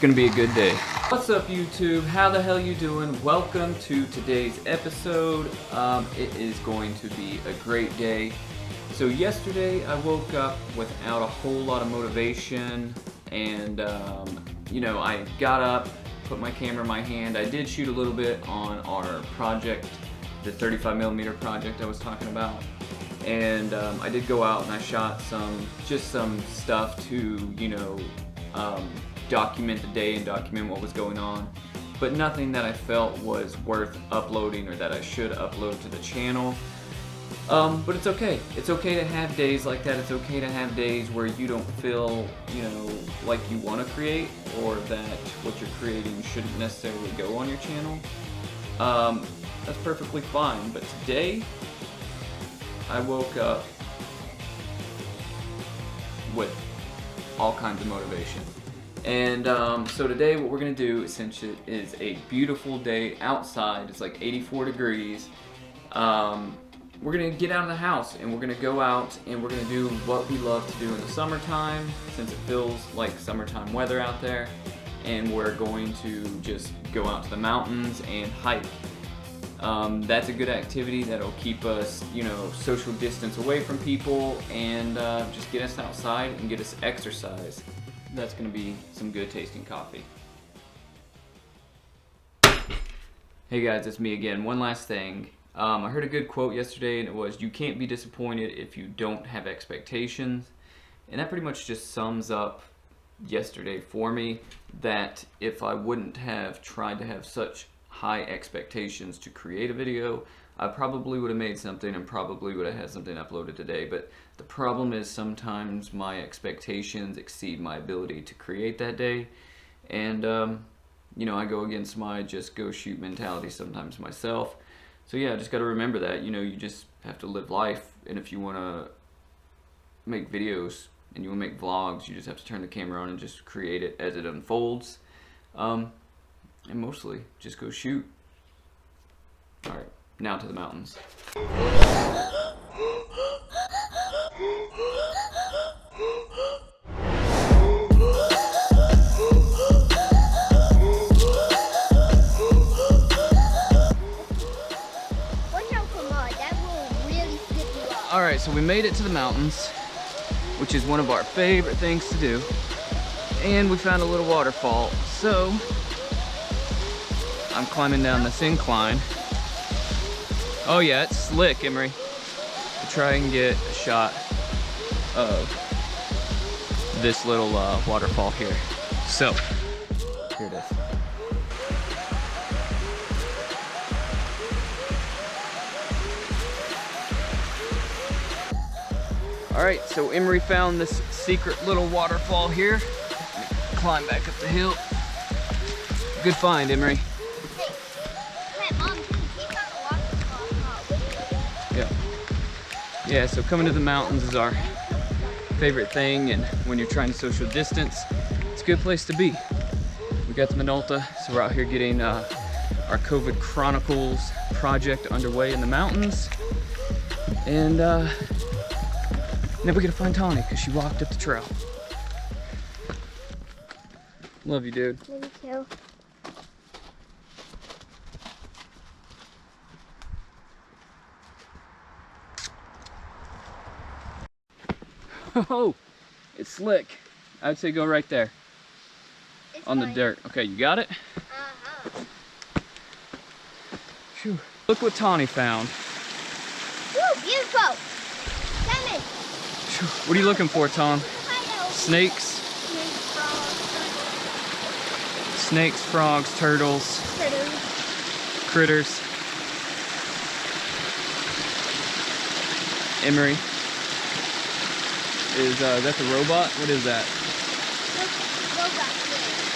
gonna be a good day. What's up, YouTube? How the hell you doing? Welcome to today's episode. It is going to be a great day. So yesterday I woke up without a whole lot of motivation, and you know, I got up, put my camera in my hand. I did shoot a little bit on our project, the 35mm project I was talking about. And I did go out and I shot some stuff to, you know, document the day and document what was going on, but nothing that I felt was worth uploading or that I should upload to the channel. But it's okay. It's okay to have days like that. It's okay to have days where you don't feel, you know, like you want to create, or that what you're creating shouldn't necessarily go on your channel. That's perfectly fine. But today, I woke up with all kinds of motivation. And so today what we're going to do, since it is a beautiful day outside, it's like 84 degrees, we're going to get out of the house and we're going to go out and we're going to do what we love to do in the summertime, since it feels like summertime weather out there. And we're going to just go out to the mountains and hike. That's a good activity that'll keep us, you know, social distance away from people, and just get us outside and get us exercise. That's going to be some good tasting coffee. Hey guys, it's me again. One last thing. I heard a good quote yesterday, and it was, "You can't be disappointed if you don't have expectations." And that pretty much just sums up yesterday for me, that if I wouldn't have tried to have such high expectations to create a video, I probably would have made something and probably would have had something uploaded today. But the problem is sometimes my expectations exceed my ability to create that day, and you know, I go against my just go shoot mentality sometimes myself. So yeah, I just got to remember that, you know, you just have to live life, and if you want to make videos and you want to make vlogs, you just have to turn the camera on and just create it as it unfolds. And mostly just go shoot. Alright, now to the mountains. Alright, so we made it to the mountains, which is one of our favorite things to do. And we found a little waterfall. So I'm climbing down this incline. Oh yeah, it's slick, Emery. To try and get a shot of this little waterfall here. So, here it is. Alright, so Emery found this secret little waterfall here. Climb back up the hill. Good find, Emery. Yeah, so coming to the mountains is our favorite thing, and when you're trying to social distance, it's a good place to be. We got the Minolta, so we're out here getting our COVID Chronicles project underway in the mountains. And then we gotta find Tawny, because she walked up the trail. Love you, dude. Love you too. Oh, it's slick. I would say go right there. It's on fine. The dirt. Okay, you got it? Uh-huh. Phew. Look what Tawny found. Woo, beautiful. Salmon. Phew. What are you looking for, Tom? Hello. Snakes? Snakes, frogs, turtles. Critters. Emery. Is that the robot? What is that?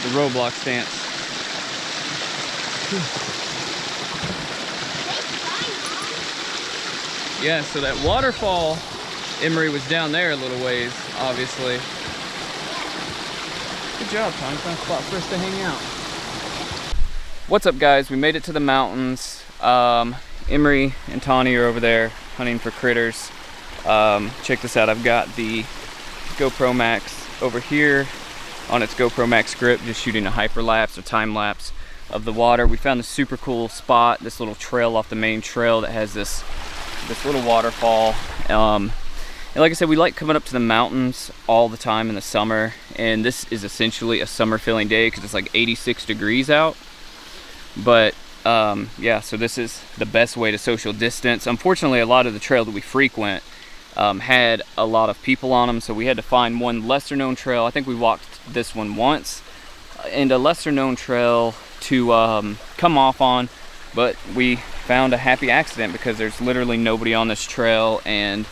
The Roblox stance. Yeah, so that waterfall, Emery, was down there a little ways, obviously. Good job, Tom. Found a spot for us to hang out. What's up, guys? We made it to the mountains. Emery and Tawny are over there hunting for critters. Check this out. I've got the GoPro Max over here on its GoPro Max grip, just shooting a hyperlapse or time lapse of the water. We found this super cool spot, this little trail off the main trail that has this little waterfall. And like I said, we like coming up to the mountains all the time in the summer, and this is essentially a summer feeling day because it's like 86 degrees out. But yeah, so this is the best way to social distance. Unfortunately, a lot of the trail that we frequent had a lot of people on them, so we had to find one lesser known trail. I think we walked this one once, and a lesser known trail to come off on, but we found a happy accident because there's literally nobody on this trail, and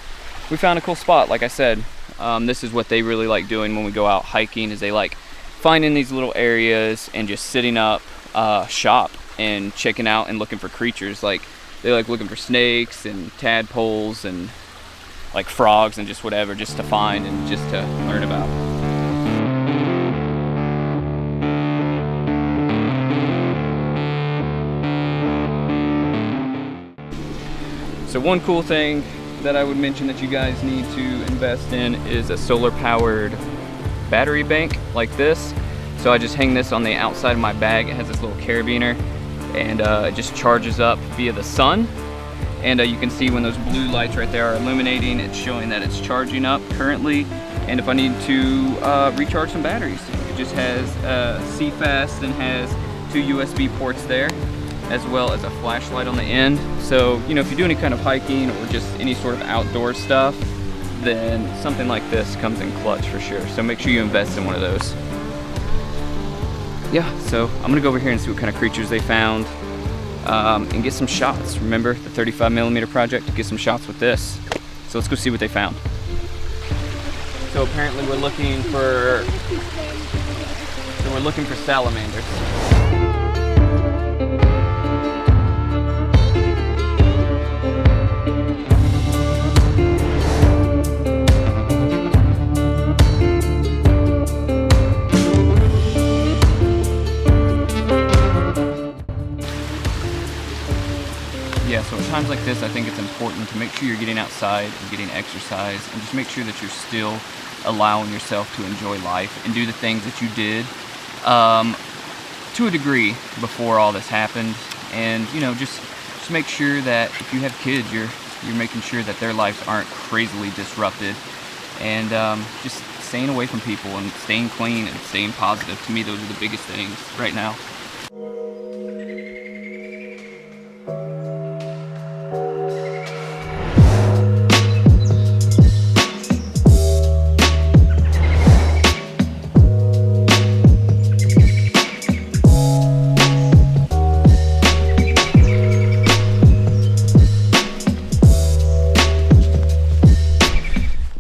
we found a cool spot. Like I said, this is what they really like doing when we go out hiking, is they like finding these little areas and just sitting up shop and checking out and looking for creatures. Like they like looking for snakes and tadpoles and like frogs and just whatever, just to find and just to learn about. So one cool thing that I would mention that you guys need to invest in is a solar powered battery bank like this. So I just hang this on the outside of my bag. It has this little carabiner, and it just charges up via the sun. And you can see when those blue lights right there are illuminating, it's showing that it's charging up currently. And if I need to recharge some batteries, it just has C.U.R.E. and has 2 USB ports there, as well as a flashlight on the end. So, you know, if you do any kind of hiking or just any sort of outdoor stuff, then something like this comes in clutch for sure. So make sure you invest in one of those. Yeah, so I'm gonna go over here and see what kind of creatures they found and get some shots. Remember the 35mm project? Get some shots with this. So let's go see what they found. So apparently we're looking for salamanders. Yeah, so at times like this, I think it's important to make sure you're getting outside and getting exercise, and just make sure that you're still allowing yourself to enjoy life and do the things that you did to a degree before all this happened. And you know, just make sure that if you have kids, you're making sure that their lives aren't crazily disrupted, and just staying away from people and staying clean and staying positive. To me, those are the biggest things right now.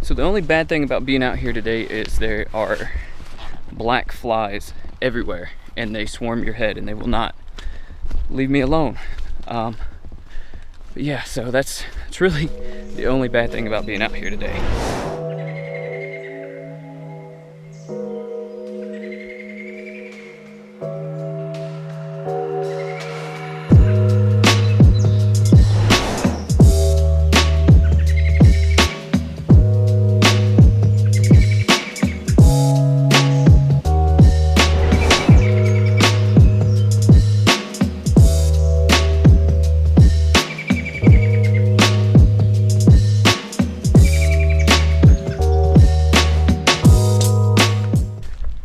The only bad thing about being out here today is there are black flies everywhere, and they swarm your head and they will not leave me alone. But yeah, so that's really the only bad thing about being out here today.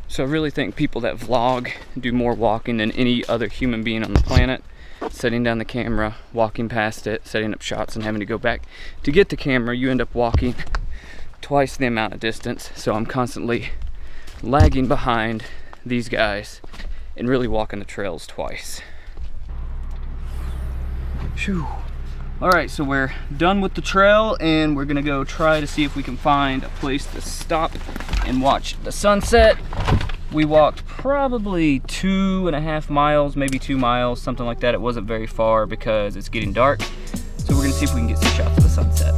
So I really think people that vlog do more walking than any other human being on the planet. Setting down the camera, walking past it, setting up shots, and having to go back to get the camera. You end up walking twice the amount of distance. So I'm constantly lagging behind these guys and really walking the trails twice. Phew. All right, so we're done with the trail, and we're gonna go try to see if we can find a place to stop and watch the sunset. We walked probably 2.5 miles, maybe 2 miles, something like that. It wasn't very far because it's getting dark. So we're gonna see if we can get some shots of the sunset.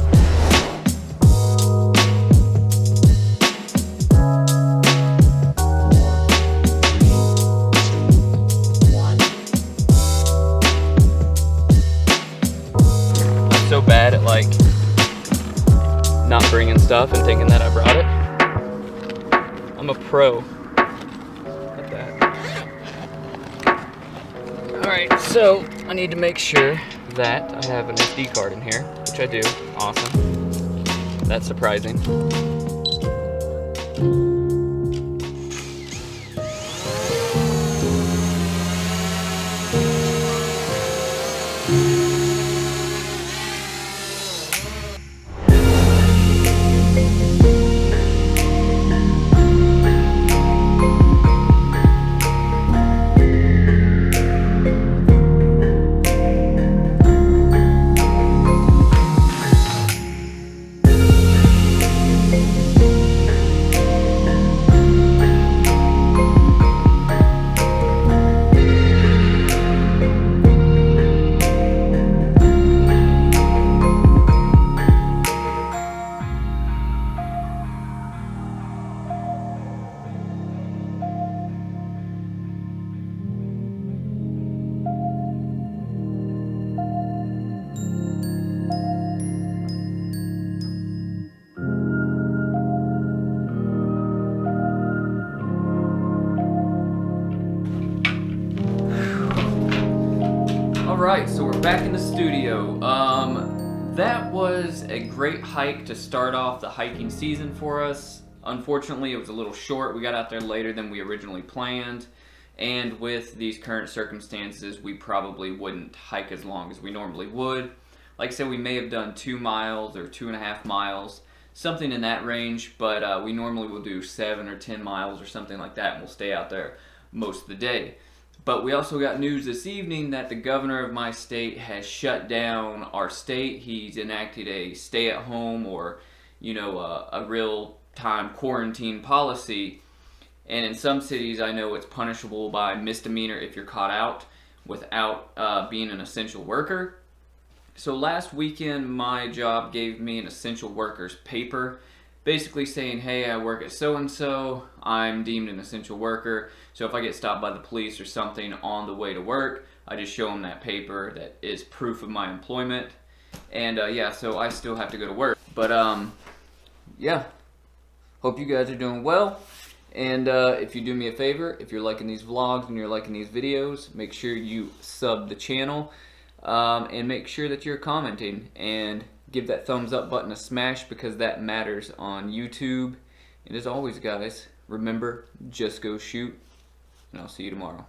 I'm so bad at like not bringing stuff and thinking that I brought it. I'm a pro Alright, so I need to make sure that I have an SD card in here, which I do. Awesome. That's surprising. Alright, so we're back in the studio. That was a great hike to start off the hiking season for us. Unfortunately, it was a little short. We got out there later than we originally planned. And with these current circumstances, we probably wouldn't hike as long as we normally would. Like I said, we may have done 2 miles or 2.5 miles, something in that range, but we normally will do 7 or 10 miles or something like that, and we'll stay out there most of the day. But we also got news this evening that the governor of my state has shut down our state. He's enacted a stay-at-home or, a real-time quarantine policy. And in some cities, I know it's punishable by misdemeanor if you're caught out without being an essential worker. So last weekend, my job gave me an essential workers paper, basically saying, hey, I work at so-and-so, I'm deemed an essential worker, so if I get stopped by the police or something on the way to work, I just show them that paper that is proof of my employment. And yeah, so I still have to go to work. But yeah, hope you guys are doing well. And if you do me a favor, if you're liking these vlogs and you're liking these videos, make sure you sub the channel and make sure that you're commenting and give that thumbs up button a smash because that matters on YouTube. And as always, guys, remember, just go shoot, and I'll see you tomorrow.